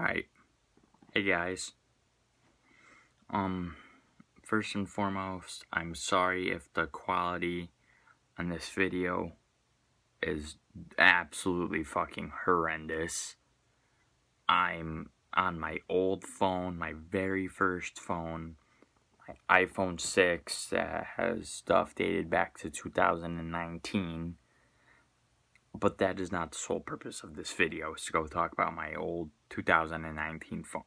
Alright. Hey guys. First and foremost, I'm sorry if the quality on this video is absolutely fucking horrendous. I'm on my old phone, my very first phone, my iPhone 6 that has stuff dated back to 2019. But that is not the sole purpose of this video, is to go talk about my old 2019 phone.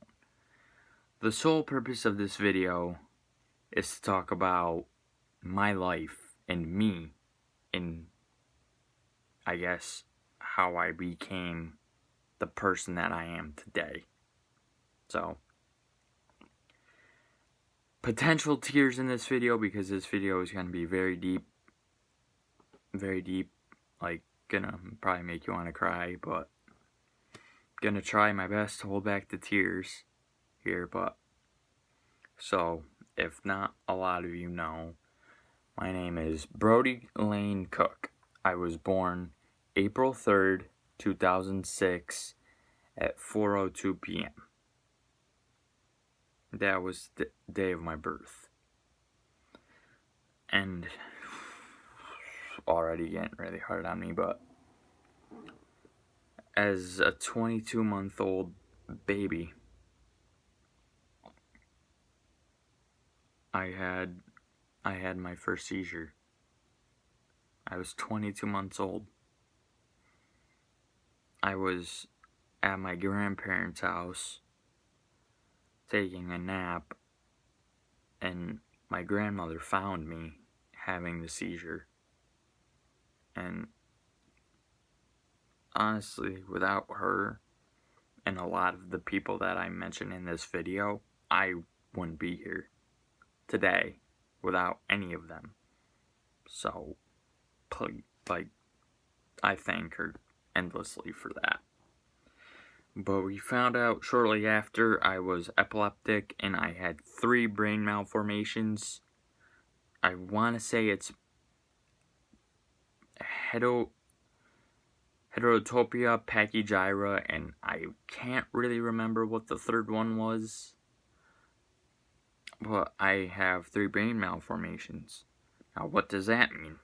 The sole purpose of this video is to talk about my life and me, and I guess how I became the person that I am today. So, potential tears in this video, because this video is going to be very deep, like, gonna probably make you want to cry, but gonna try my best to hold back the tears here. But so, if not a lot of you know, my name is Brody Lane Cook. I was born April 3rd, 2006 at 4:02 p.m. That was the day of my birth. And already getting really hard on me, but as a 22-month-old baby, I had my first seizure. I was 22 months old. I was at my grandparents' house taking a nap, and my grandmother found me having the seizure. And honestly, without her and a lot of the people that I mention in this video, I wouldn't be here today without any of them. So, I thank her endlessly for that. But we found out shortly after I was epileptic and I had 3 brain malformations. I want to say it's heterotopia pachygyra, and I can't really remember what the third one was. But I have 3 brain malformations. Now, what does that mean?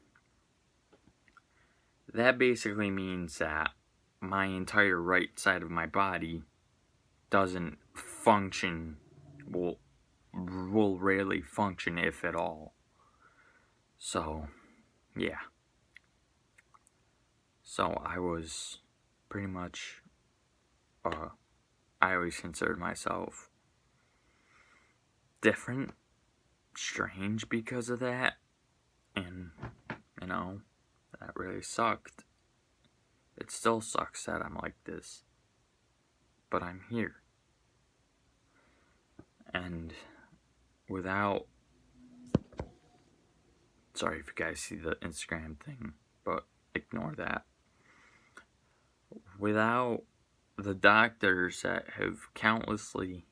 That basically means that my entire right side of my body doesn't function, will rarely function, if at all. So, yeah. So I was pretty much, I always considered myself different, strange because of that, and, that really sucked. It still sucks that I'm like this, but I'm here. And without, sorry if you guys see the Instagram thing, but ignore that. Without the doctors that have countlessly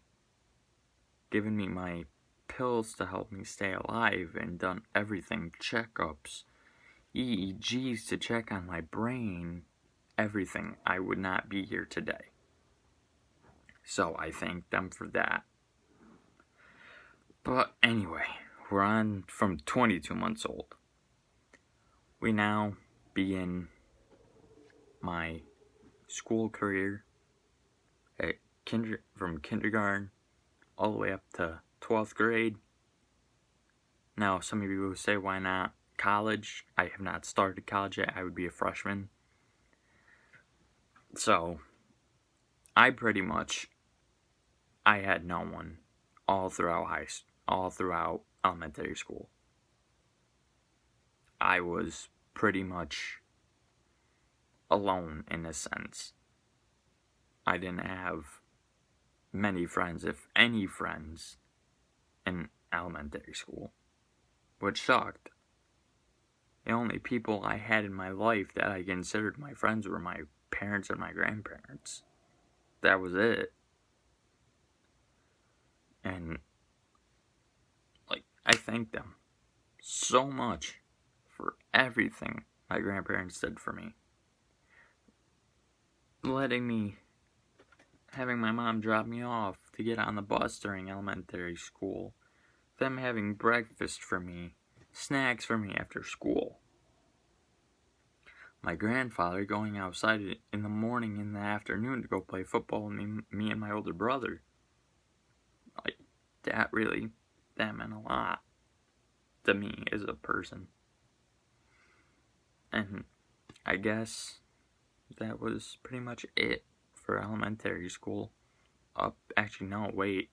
given me my pills to help me stay alive and done everything, checkups, EEGs to check on my brain, everything, I would not be here today. So I thank them for that. But anyway, we're on from 22 months old. We now begin my school career at from kindergarten all the way up to 12th grade. Now, some of you will say, why not college? I have not started college yet. I would be a freshman. So, I had no one all throughout elementary school. I was pretty much alone in a sense. I didn't have many friends, if any friends, in elementary school, which sucked. The only people I had in my life that I considered my friends were my parents and my grandparents. That was it. And, I thank them so much for everything my grandparents did for me. Letting me having my mom drop me off to get on the bus during elementary school, them having breakfast for me, snacks for me after school, my grandfather going outside in the morning and the afternoon to go play football with me and my older brother. Like, that meant a lot to me as a person. And I guess that was pretty much it for elementary school. Actually, no, wait.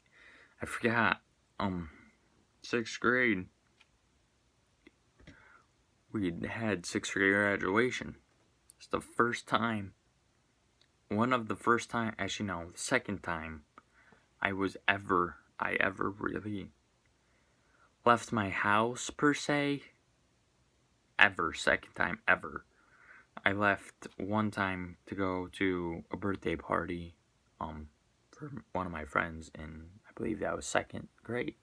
I forgot. 6th grade. We had 6th grade graduation. It's the first time. The second time I ever really left my house, per se. Second time ever. I left one time to go to a birthday party, for one of my friends, and I believe that was 2nd grade.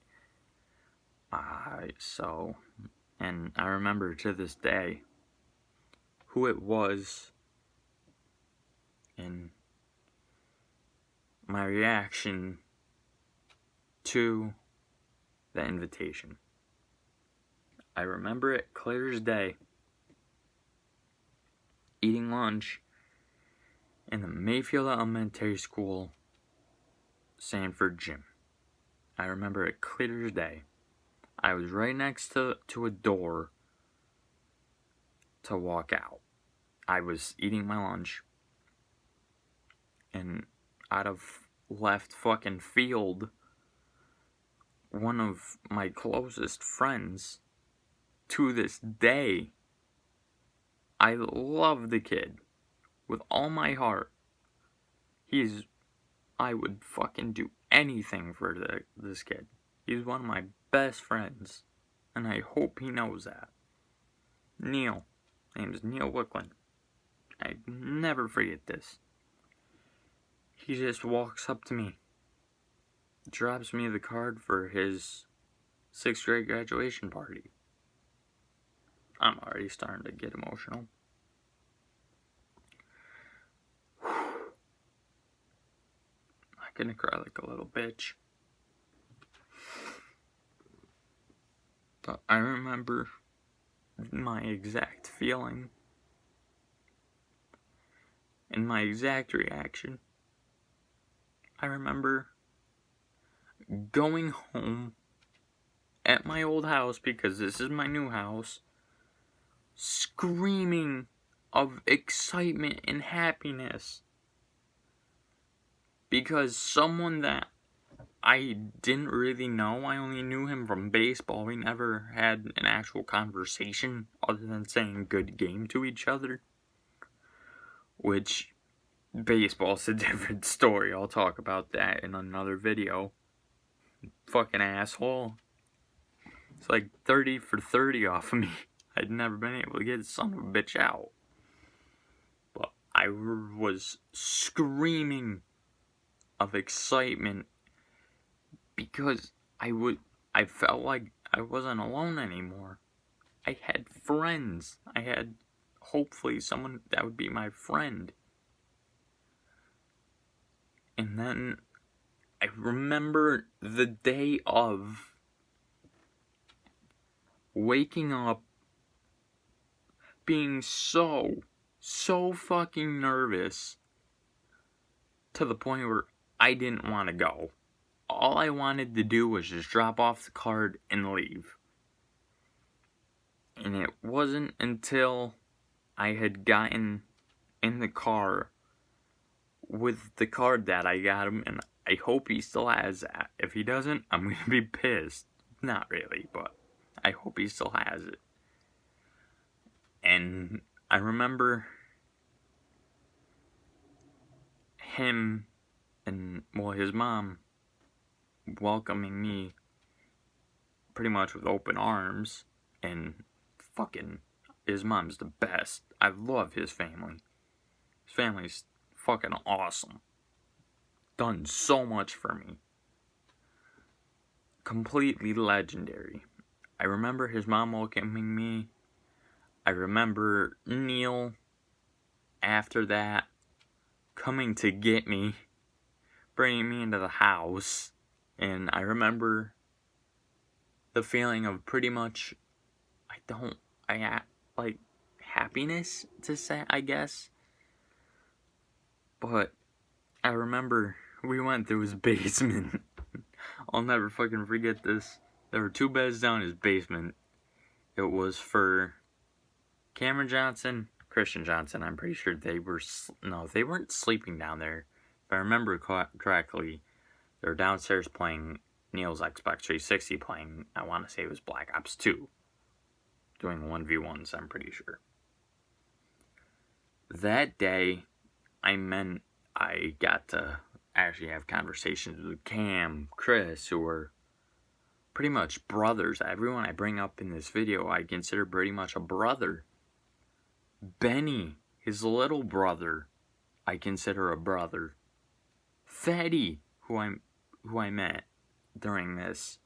And I remember to this day who it was and my reaction to the invitation. I remember it clear as day. Eating lunch in the Mayfield Elementary School, Sanford gym. I remember it clear as day. I was right next to a door to walk out. I was eating my lunch, and out of left fucking field, one of my closest friends to this day, I love the kid with all my heart. I would fucking do anything for this kid. He's one of my best friends, and I hope he knows that. Neil. Name is Neil Wicklund. I never forget this. He just walks up to me, drops me the card for his 6th grade graduation party. I'm already starting to get emotional. I'm gonna cry like a little bitch. But I remember my exact feeling and my exact reaction. I remember going home at my old house, because this is my new house, screaming of excitement and happiness because someone that I didn't really know, I only knew him from baseball. We never had an actual conversation other than saying good game to each other, which baseball's a different story. I'll talk about that in another video. Fucking asshole. It's like 30 for 30 off of me. I'd never been able to get the son of a bitch out. But I was screaming of excitement because I felt like I wasn't alone anymore. I had friends. I had, hopefully, someone that would be my friend. And then I remember the day of waking up being so fucking nervous to the point where I didn't want to go. All I wanted to do was just drop off the card and leave. And it wasn't until I had gotten in the car with the card that I got him, and I hope he still has that. If he doesn't, I'm going to be pissed. Not really, but I hope he still has it. And I remember him and, his mom welcoming me pretty much with open arms, and fucking, his mom's the best. I love his family. His family's fucking awesome. Done so much for me. Completely legendary. I remember his mom welcoming me. I remember Neil, after that, coming to get me bringing me into the house. And I remember the feeling of pretty much, like happiness to say, I guess. But I remember we went through his basement. I'll never fucking forget this. There were 2 beds down his basement. It was for Cameron Johnson, Christian Johnson. I'm pretty sure they weren't sleeping down there. If I remember correctly, they were downstairs playing Neil's Xbox 360, playing, I want to say it was Black Ops 2. Doing 1v1s, I'm pretty sure. That day, I got to actually have conversations with Cam, Chris, who were pretty much brothers. Everyone I bring up in this video, I consider pretty much a brother. Benny, his little brother, I consider a brother. Fetty, who I met during this,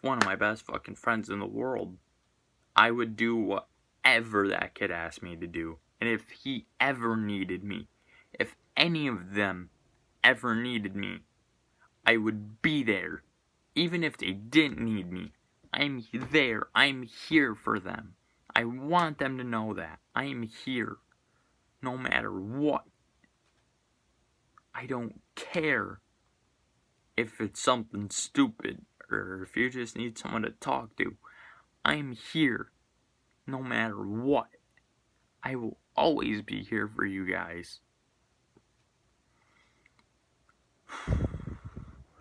one of my best fucking friends in the world. I would do whatever that kid asked me to do. And if he ever needed me, if any of them ever needed me, I would be there. Even if they didn't need me, I'm there. I'm here for them. I want them to know that. I am here. No matter what. I don't care if it's something stupid or if you just need someone to talk to. I'm here. No matter what. I will always be here for you guys.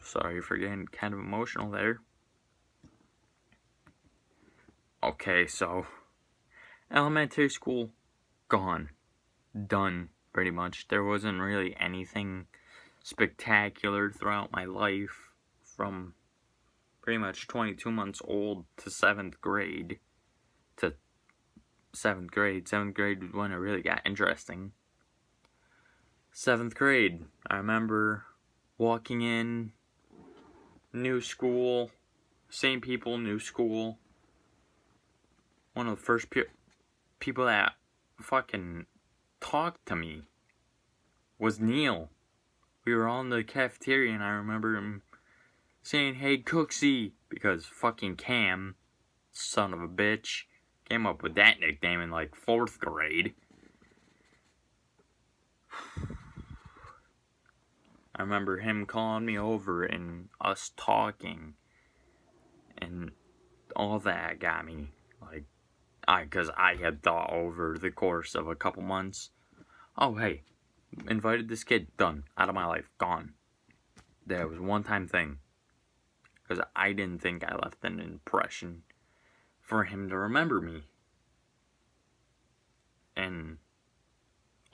Sorry for getting kind of emotional there. Okay, so elementary school, gone. Done, pretty much. There wasn't really anything spectacular throughout my life from pretty much 22 months old to 7th grade. To 7th grade. 7th grade was when it really got interesting. 7th grade, I remember walking in, new school, same people, new school. One of the first people that fucking talked to me was Neil. We were all in the cafeteria and I remember him saying, "Hey, Cooksy," because fucking Cam, son of a bitch, came up with that nickname in like 4th grade. I remember him calling me over and us talking, and all that got me, like, because I had thought over the course of a couple months, oh, hey, invited this kid, done, out of my life, gone. That was a one-time thing, because I didn't think I left an impression for him to remember me. And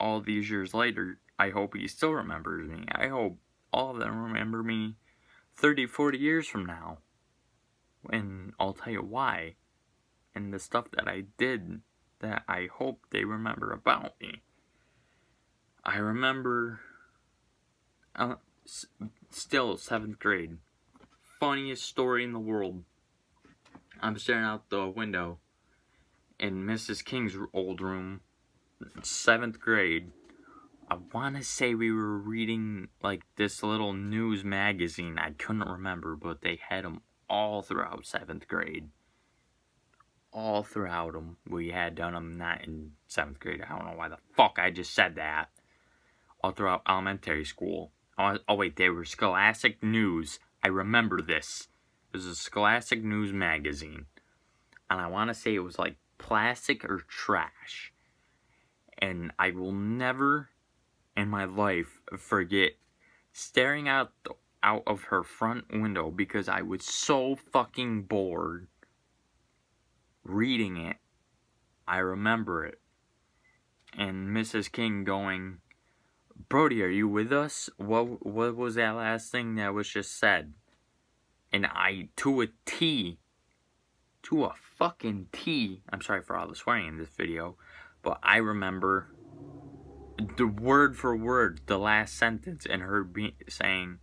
all these years later, I hope he still remembers me. I hope all of them remember me 30, 40 years from now. And I'll tell you why. And the stuff that I did that I hope they remember about me. I remember, still 7th grade. Funniest story in the world. I'm staring out the window in Mrs. King's old room, 7th grade. I want to say we were reading like this little news magazine. I couldn't remember, but they had them all throughout 7th grade. All throughout them. We had done them not in 7th grade. I don't know why the fuck I just said that. All throughout elementary school. Oh wait, they were Scholastic News. I remember this. It was a Scholastic News magazine. And I want to say it was like plastic or trash. And I will never in my life forget staring out of her front window because I was so fucking bored reading it. I remember it. And Mrs. King going, "Brody, are you with us? What was that last thing that was just said?" And I, to a fucking T, I'm sorry for all the swearing in this video, but I remember the word for word, the last sentence, and her saying,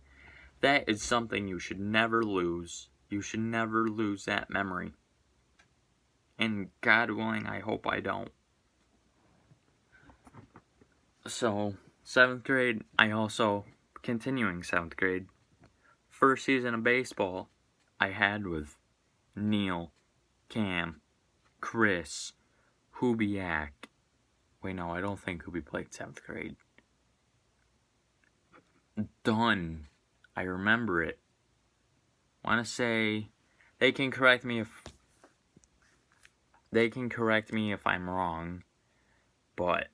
"That is something you should never lose. You should never lose that memory." And God willing, I hope I don't. So, 7th grade, I also, continuing 7th grade, first season of baseball I had with Neil, Cam, Chris, Hubiak. Wait, no, I don't think Hubi played 7th grade. Dunn. I remember it. Want to say, they can correct me if I'm wrong, but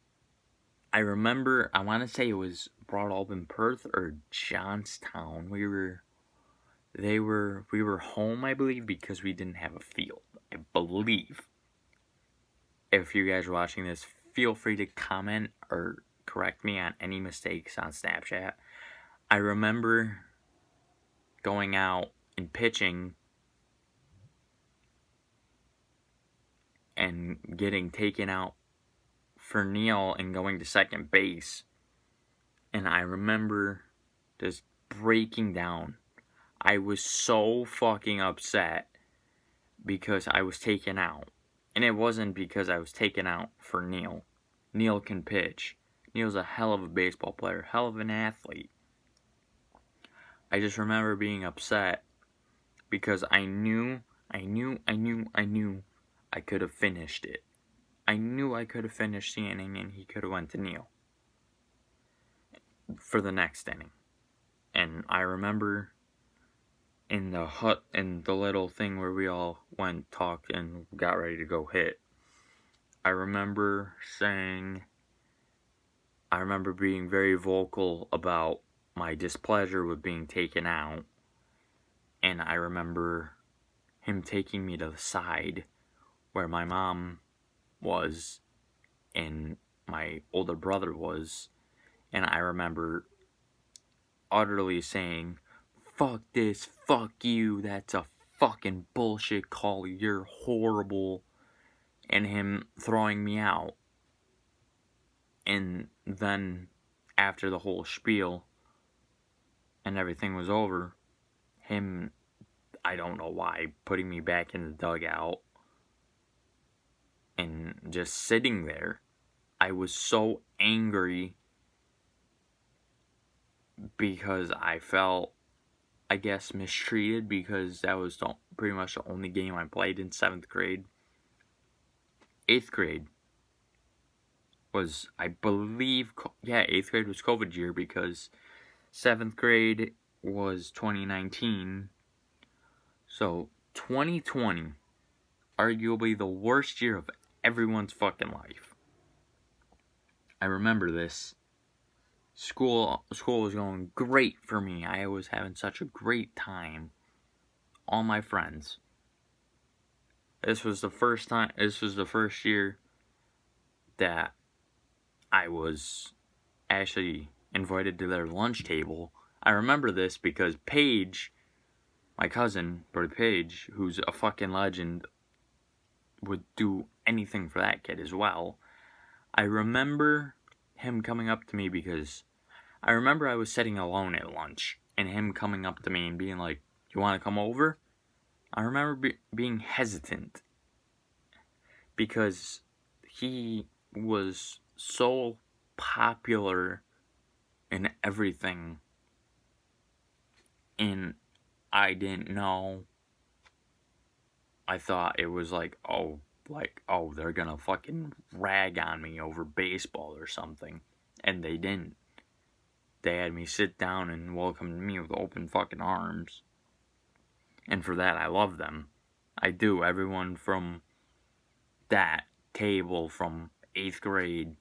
I remember, I want to say it was Broadalbin Perth or Johnstown. We were home, I believe, because we didn't have a field. I believe. If you guys are watching this, feel free to comment or correct me on any mistakes on Snapchat. I remember going out and pitching and getting taken out for Neil and going to second base. And I remember just breaking down. I was so fucking upset because I was taken out. And it wasn't because I was taken out for Neil. Neil can pitch. Neil's a hell of a baseball player, hell of an athlete. I just remember being upset because I knew I could have finished it. I knew I could have finished the inning and he could have went to Neil for the next inning. And I remember in the hut, in the little thing where we all went, talked, and got ready to go hit, I remember being very vocal about my displeasure with being taken out. And I remember him taking me to the side where my mom was and my older brother was. And I remember utterly saying, "Fuck this, fuck you, that's a fucking bullshit call, you're horrible," and him throwing me out. And then, after the whole spiel and everything was over, him, I don't know why, putting me back in the dugout and just sitting there. I was so angry because I felt, I guess, mistreated because that was pretty much the only game I played in 7th grade. 8th grade was, I believe, 8th grade was COVID year because 7th grade was 2019. So 2020, arguably the worst year of everyone's fucking life. I remember this. School was going great for me. I was having such a great time. All my friends. This was the first year that I was actually invited to their lunch table. I remember this because Paige, my cousin, Brody Page, who's a fucking legend, would do anything for that kid as well. I remember him coming up to me because I remember I was sitting alone at lunch and him coming up to me and being like, "You want to come over?" I remember being hesitant because he was so popular in everything and I didn't know. I thought it was like, oh, they're gonna fucking rag on me over baseball or something. And they didn't. They had me sit down and welcomed me with open fucking arms. And for that, I love them. I do. Everyone from that table from 8th grade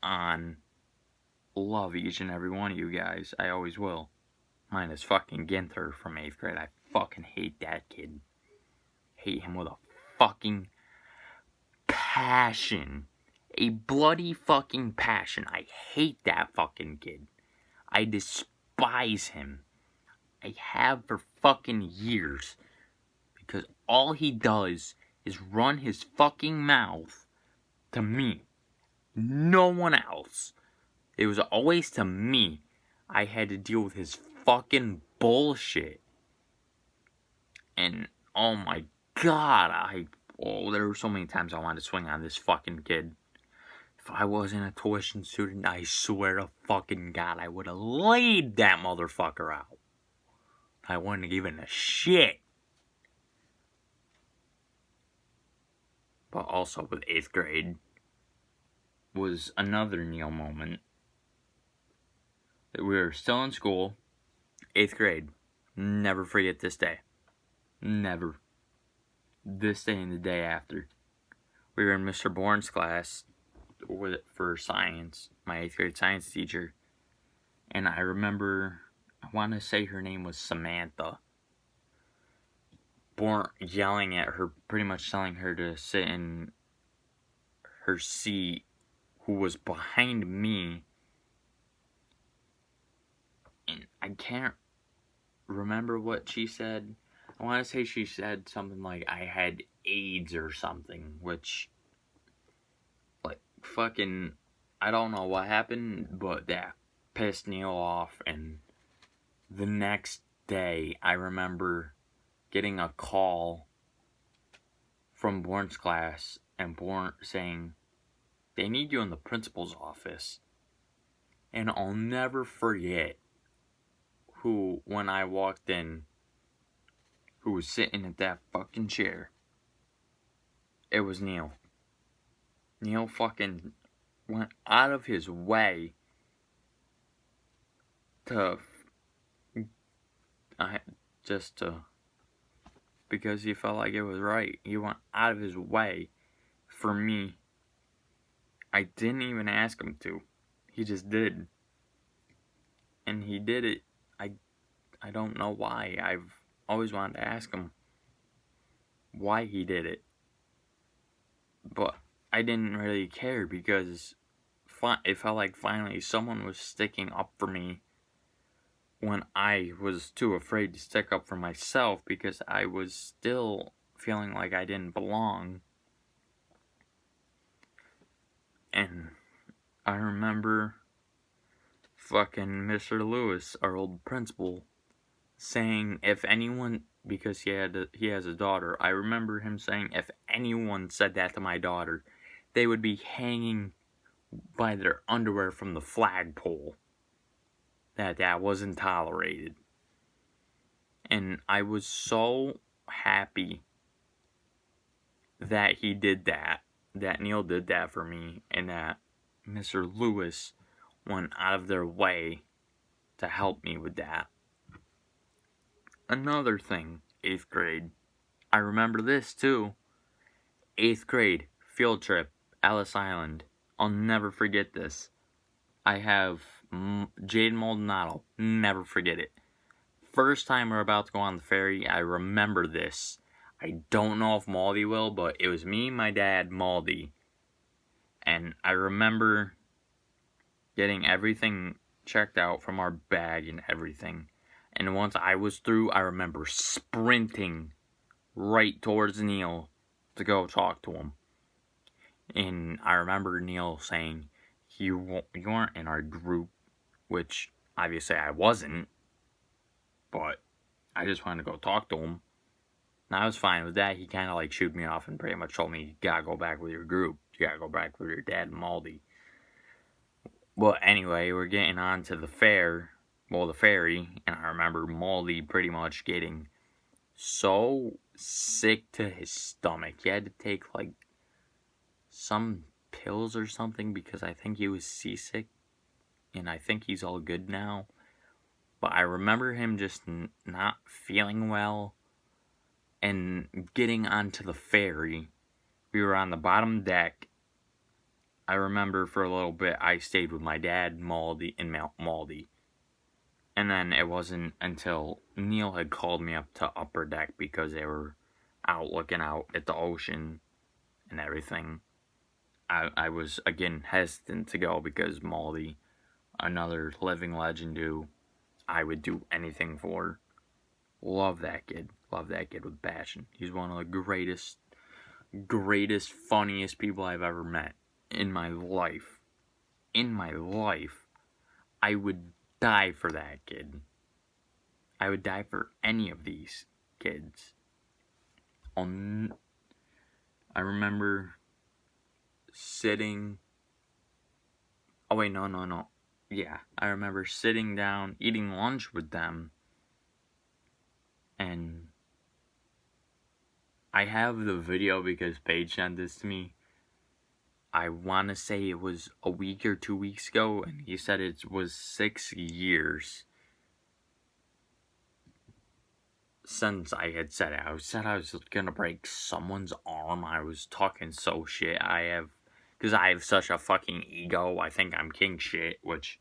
on, love each and every one of you guys. I always will. Minus fucking Ginther from 8th grade. I fucking hate that kid. Hate him with a fucking passion. A bloody fucking passion. I hate that fucking kid. I despise him. I have for fucking years. Because all he does is run his fucking mouth to me. No one else. It was always to me. I had to deal with his fucking bullshit. And, oh my god, there were so many times I wanted to swing on this fucking kid. If I wasn't a tuition student, I swear to fucking God, I would have laid that motherfucker out. I wouldn't have given a shit. But also with 8th grade was another Neil moment. We were still in school, 8th grade. Never forget this day. Never. This day and the day after. We were in Mr. Bourne's class for science, my 8th grade science teacher. And I remember, I want to say her name was Samantha. Bourne yelling at her, pretty much telling her to sit in her seat, who was behind me. And I can't remember what she said. I want to say she said something like I had AIDS or something, which, like, fucking, I don't know what happened, but that pissed Neil off. And the next day, I remember getting a call from Bourne's class, and Bourne saying, they need you in the principal's office. And I'll never forget who, when I walked in, who was sitting at that fucking chair. It was Neil. Neil fucking went out of his way to, because he felt like it was right. He went out of his way for me. I didn't even ask him to. He just did. And he did it. I don't know why. I've always wanted to ask him why he did it. But I didn't really care because it felt like finally someone was sticking up for me when I was too afraid to stick up for myself because I was still feeling like I didn't belong. And I remember fucking Mr. Lewis, our old principal, saying if anyone, because he has a daughter, I remember him saying if anyone said that to my daughter, they would be hanging by their underwear from the flagpole. That wasn't tolerated. And I was so happy that he did that Neil did that for me, and that Mr. Lewis went out of their way to help me with that. Another thing, 8th grade. I remember this too. 8th grade, field trip, Ellis Island. I'll never forget this. I have Jade Maldonado. Never forget it. First time we're about to go on the ferry, I remember this. I don't know if Maldy will, but it was me, my dad, Maldy. And I remember getting everything checked out from our bag and everything. And once I was through, I remember sprinting right towards Neil to go talk to him. And I remember Neil saying, you weren't in our group, which obviously I wasn't. But I just wanted to go talk to him. And I was fine with that. He kind of like shooed me off and pretty much told me, you gotta go back with your group. You gotta go back with your dad and Maldy. Well, anyway, we're getting on to the ferry, and I remember Maldy pretty much getting so sick to his stomach. He had to take like some pills or something because I think he was seasick, and I think he's all good now. But I remember him just not feeling well, and getting onto the ferry. We were on the bottom deck. I remember for a little bit I stayed with my dad, Maldy, and Maldy. And then it wasn't until Neil had called me up to upper deck because they were out looking out at the ocean and everything. I was again hesitant to go because Maldy, another living legend who I would do anything for. Love that kid. Love that kid with passion. He's one of the greatest, funniest people I've ever met in my life. In my life, I would die for that kid. I would die for any of these kids. I remember sitting Oh, wait, no. Yeah, I remember sitting down, eating lunch with them, and I have the video because Paige sent this to me. I want to say it was a week or 2 weeks ago, and he said it was 6 years since I had said it. I said I was gonna break someone's arm. I was talking so shit. Because I have such a fucking ego. I think I'm king shit, which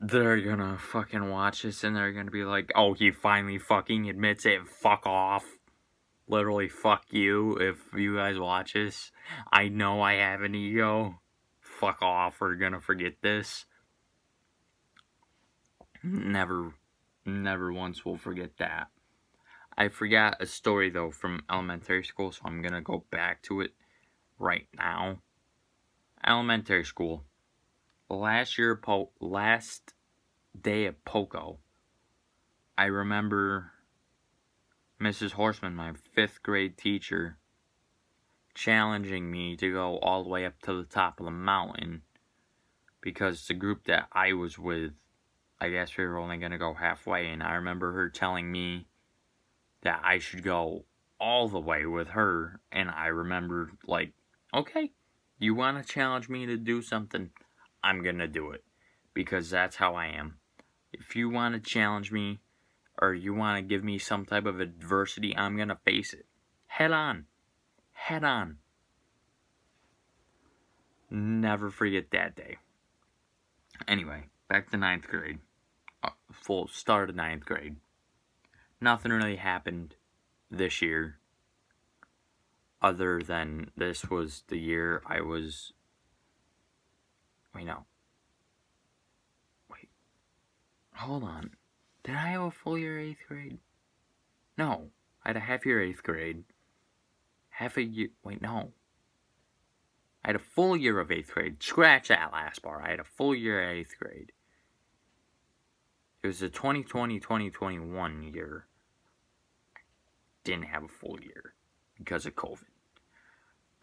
they're gonna fucking watch this and they're gonna be like, oh, he finally fucking admits it. Fuck off. Literally, fuck you if you guys watch this. I know I have an ego. Fuck off. We're gonna forget this. Never once will forget that. I forgot a story, though, from elementary school, so I'm gonna go back to it right now. Elementary school. Last day of POCO, I remember Mrs. Horseman, my 5th grade teacher, challenging me to go all the way up to the top of the mountain because the group that I was with, I guess we were only going to go halfway, and I remember her telling me that I should go all the way with her, and I remember, like, okay, you want to challenge me to do something, I'm going to do it, because that's how I am. If you want to challenge me, or you want to give me some type of adversity, I'm going to face it. Head on. Never forget that day. Anyway, back to 9th grade. Full start of 9th grade. Nothing really happened this year. Other than this was the year I was... Wait. Hold on. Did I have a full year 8th grade? No. I had a half year 8th grade. Half a year... Wait, no. I had a full year of 8th grade. Scratch that last part. I had a full year of 8th grade. It was the 2020-2021 year. I didn't have a full year because of COVID.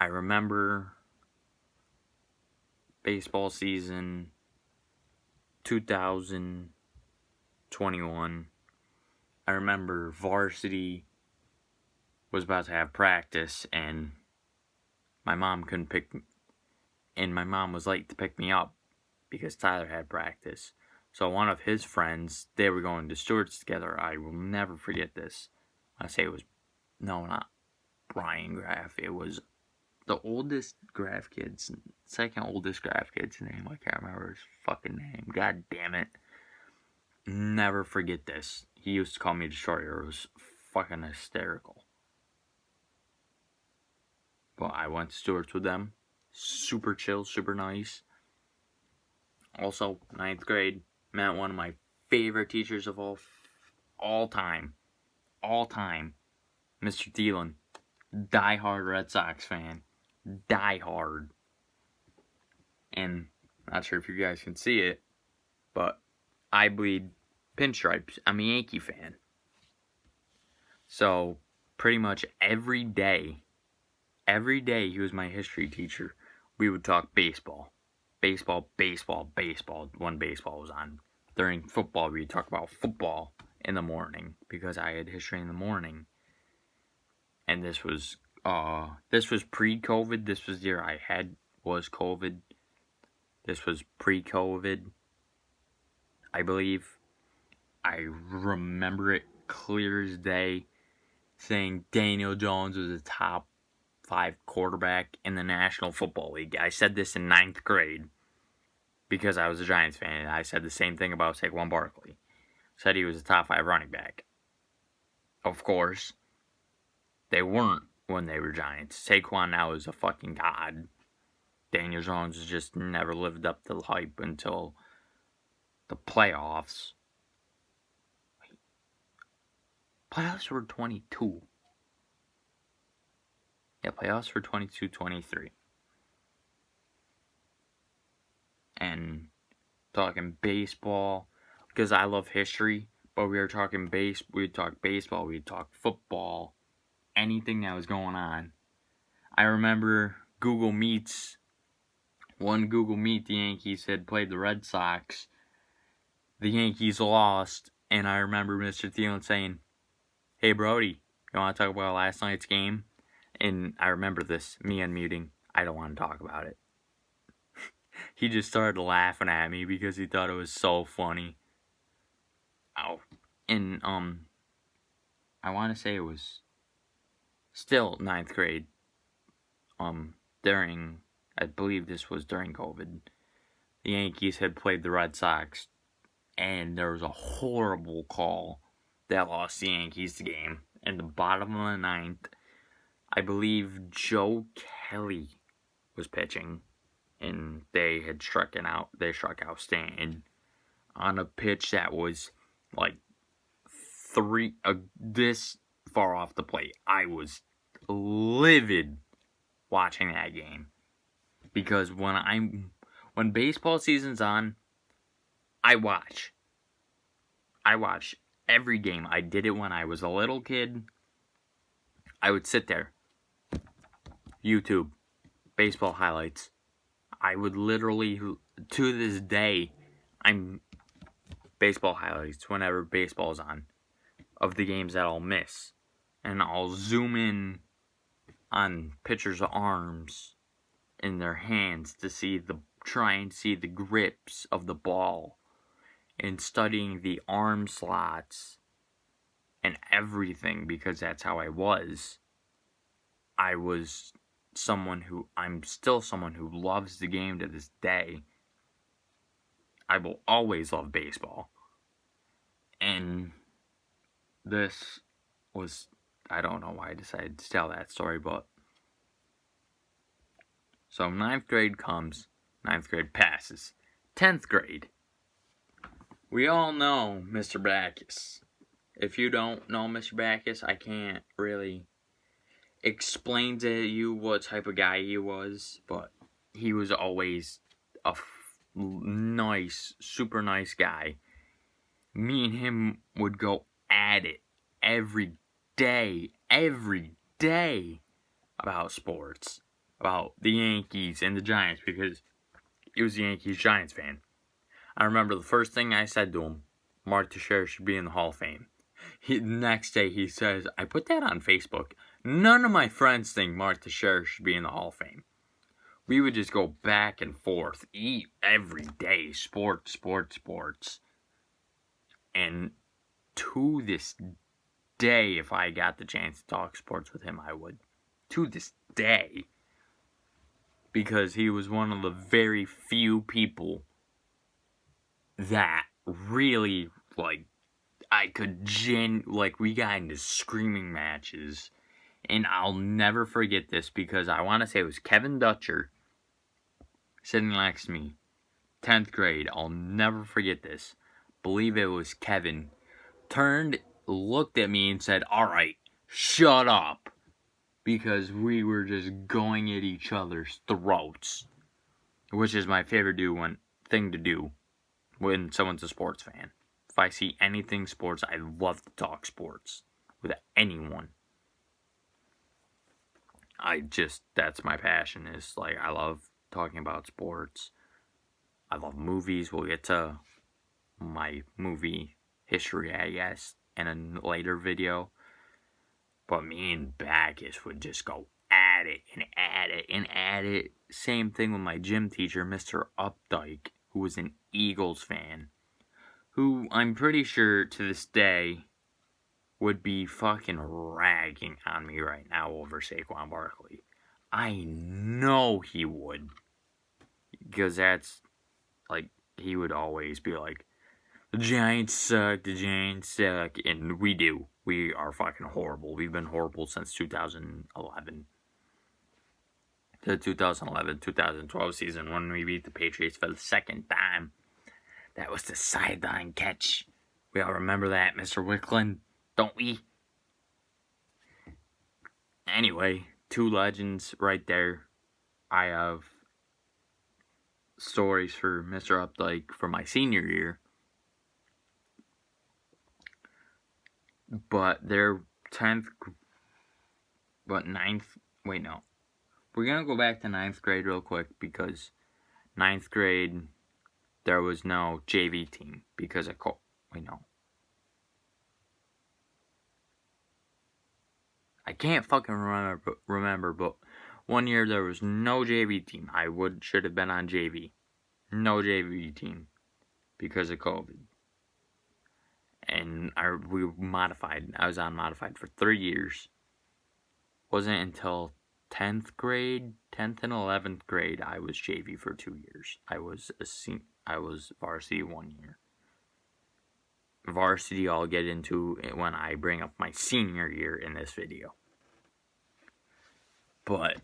I remember baseball season 2021. I remember varsity was about to have practice and my mom couldn't pick me. And my mom was late to pick me up because Tyler had practice. So one of his friends, they were going to Stewart's together. I will never forget this. I say it was, no, not Brian Graff. It was the oldest Graff kid's, second oldest Graff kid's name. I can't remember his fucking name. God damn it. Never forget this. He used to call me Destroyer. It was fucking hysterical. But I went to Stewart's with them. Super chill, super nice. Also, 9th grade, met one of my favorite teachers of all time. Mr. Thielen. Die-hard Red Sox fan. Die-hard. And, not sure if you guys can see it, but I bleed pinstripes. I'm a Yankee fan. So, pretty much every day he was my history teacher. We would talk baseball. Baseball. When baseball was on. During football, we'd talk about football in the morning because I had history in the morning. And this was pre-COVID. This was the year was COVID. This was pre-COVID, I believe. I remember it clear as day, saying Daniel Jones was a top 5 quarterback in the National Football League. I said this in 9th grade because I was a Giants fan, and I said the same thing about Saquon Barkley. Said he was a top 5 running back. Of course, they weren't when they were Giants. Saquon now is a fucking god. Daniel Jones just never lived up to the hype until the playoffs. Wait. Playoffs were 22. Yeah, playoffs were 22-23. And talking baseball, because I love history, but we were talking we'd talk baseball, we'd talk football, anything that was going on. I remember Google Meets one Google Meet, the Yankees had played the Red Sox. The Yankees lost, and I remember Mr. Thielen saying, "Hey, Brody, you want to talk about last night's game?" And I remember this, me unmuting. I don't want to talk about it. He just started laughing at me because he thought it was so funny. Oh, and I want to say it was still 9th grade. During, I believe this was during COVID. The Yankees had played the Red Sox, and there was a horrible call that lost the Yankees the game. In the bottom of the 9th, I believe Joe Kelly was pitching, and they had struck out Stanton on a pitch that was like this far off the plate. I was livid watching that game because when baseball season's on, I watch every game. I did it when I was a little kid. I would sit there, YouTube, baseball highlights. I would literally, to this day, I'm baseball highlights whenever baseball's on of the games that I'll miss. And I'll zoom in on pitchers' arms in their hands to try and see the grips of the ball, and studying the arm slots and everything, because that's how I was. I'm still someone who loves the game to this day. I will always love baseball. And this was, I don't know why I decided to tell that story, but so 9th grade comes, 9th grade passes, 10th grade. We all know Mr. Backus. If you don't know Mr. Backus, I can't really explain to you what type of guy he was, but he was always a nice, super nice guy. Me and him would go at it every day about sports, about the Yankees and the Giants, because he was a Yankees-Giants fan. I remember the first thing I said to him, Mark Teixeira should be in the Hall of Fame. The next day he says, I put that on Facebook. None of my friends think Mark Teixeira should be in the Hall of Fame. We would just go back and forth, eat every day, sports. And to this day, if I got the chance to talk sports with him, I would. To this day. Because he was one of the very few people that really, we got into screaming matches. And I'll never forget this, because I want to say it was Kevin Dutcher sitting next to me, 10th grade. I'll never forget this. Believe it was Kevin. Turned, looked at me and said, "All right, shut up." Because we were just going at each other's throats. Which is my favorite thing to do when someone's a sports fan. If I see anything sports, I love to talk sports with anyone. That's my passion, is I love talking about sports. I love movies. We'll get to my movie history, I guess, in a later video. But me and Backus would just go at it. Same thing with my gym teacher, Mr. Updike, who was an Eagles fan, who I'm pretty sure to this day would be fucking ragging on me right now over Saquon Barkley. I know he would. Because that's, he would always be like, the Giants suck. And we do. We are fucking horrible. We've been horrible since 2011. The 2011-2012 season, when we beat the Patriots for the second time. That was the sideline catch. We all remember that, Mr. Wicklund, don't we? Anyway, two legends right there. I have stories for Mr. Updike for my senior year. But they're 9th, wait, no. We're going to go back to 9th grade real quick, because Ninth grade, there was no JV team because of I can't fucking remember, but one year there was no JV team. I should have been on JV. No JV team because of COVID. And we modified. I was on modified for 3 years. Wasn't until 10th grade, 10th and 11th grade, I was JV for 2 years. I was varsity 1 year. Varsity I'll get into when I bring up my senior year in this video. But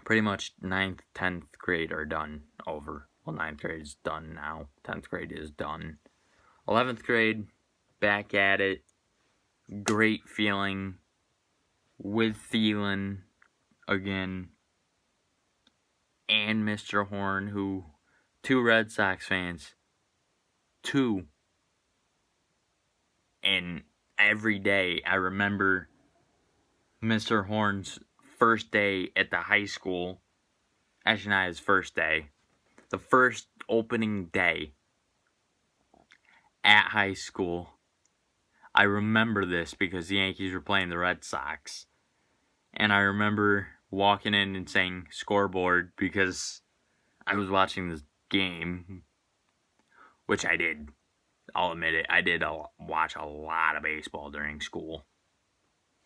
pretty much 9th, 10th grade are done over. Well, 9th grade is done now. 10th grade is done. 11th grade, back at it. Great feeling with Thielen again. And Mr. Horn, who, 2 Red Sox fans. 2. And every day, I remember Mr. Horn's first day at the high school. Actually, not his first day. The first opening day at high school. I remember this because the Yankees were playing the Red Sox. And I remember walking in and saying scoreboard because I was watching this game, which I did. I'll admit it. I did watch a lot of baseball during school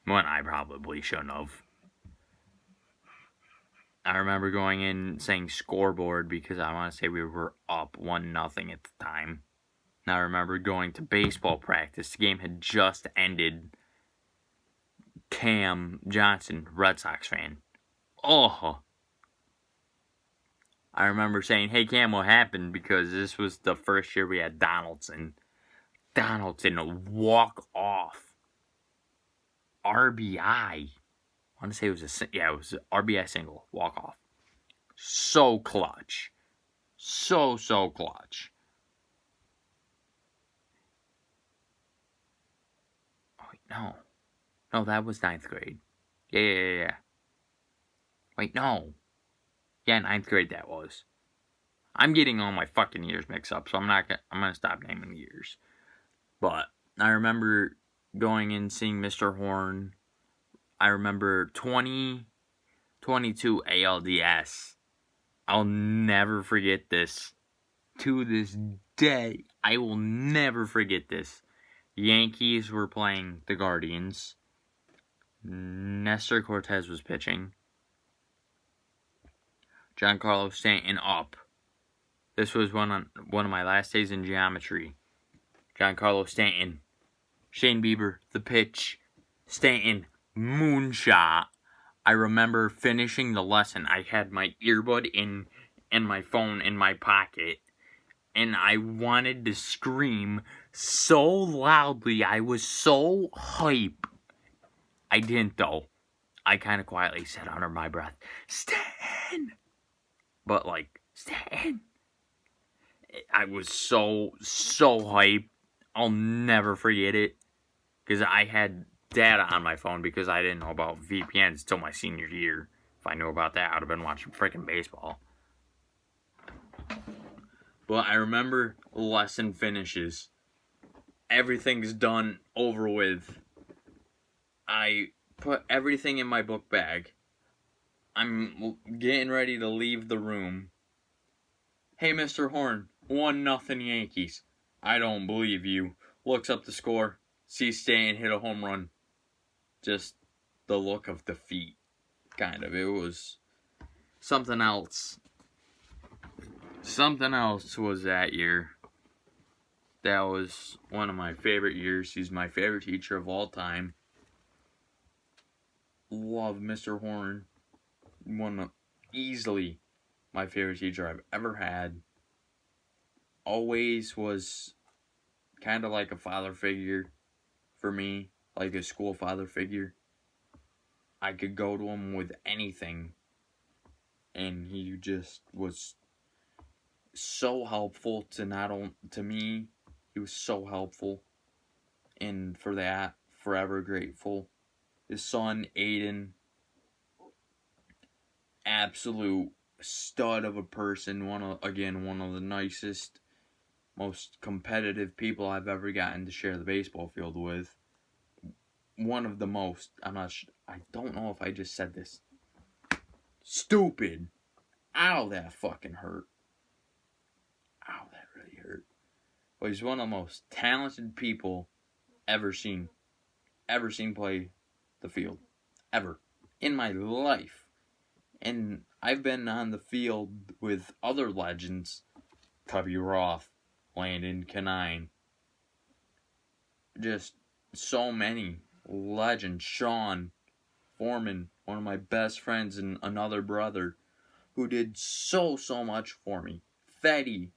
when I probably shouldn't have. I remember going in saying scoreboard because I want to say we were up 1-0 at the time. And I remember going to baseball practice. The game had just ended. Cam Johnson, Red Sox fan. Oh. I remember saying, hey Cam, what happened? Because this was the first year we had Donaldson. Donaldson walk off. RBI. I want to say it was it was an RBI single. Walk off. So clutch. So clutch. Oh, wait, no. No, that was 9th grade. Yeah. Wait, no. Yeah, 9th grade that was. I'm getting all my fucking years mixed up, so I'm gonna stop naming years. But I remember going and seeing Mr. Horn. I remember 2022 ALDS. I'll never forget this. To this day, I will never forget this. Yankees were playing the Guardians. Nestor Cortez was pitching. Giancarlo Stanton up. This was one of my last days in geometry. Giancarlo Stanton. Shane Bieber, the pitch. Stanton, moonshot. I remember finishing the lesson. I had my earbud in and my phone in my pocket. And I wanted to scream so loudly. I was so hype. I didn't though. I kind of quietly said under my breath, Stanton! But like, Stanton! I was so hype. I'll never forget it. Because I had data on my phone because I didn't know about VPNs until my senior year. If I knew about that, I would have been watching freaking baseball. But I remember lesson finishes. Everything's done, over with. I put everything in my book bag. I'm getting ready to leave the room. Hey, Mr. Horn, 1-0 Yankees. I don't believe you. Looks up the score. Sees Stanton hit a home run. Just the look of defeat. Kind of. It was something else. Something else was that year. That was one of my favorite years. He's my favorite teacher of all time. Love Mr. Horn. Easily my favorite teacher I've ever had. Always was kind of like a father figure for me, like a school father figure. I could go to him with anything, and he just was so helpful to me. He was so helpful, and for that, forever grateful. His son, Aiden, absolute stud of a person, one of the nicest, most competitive people I've ever gotten to share the baseball field with. One of the most, I don't know if I just said this. Stupid. Ow, that fucking hurt. Ow, that really hurt. But he's one of the most talented people ever seen play the field. Ever. In my life. And I've been on the field with other legends. Cubby Roth, Landon Canine. Just so many legends. Sean Foreman, one of my best friends and another brother, who did so much for me. Fetty,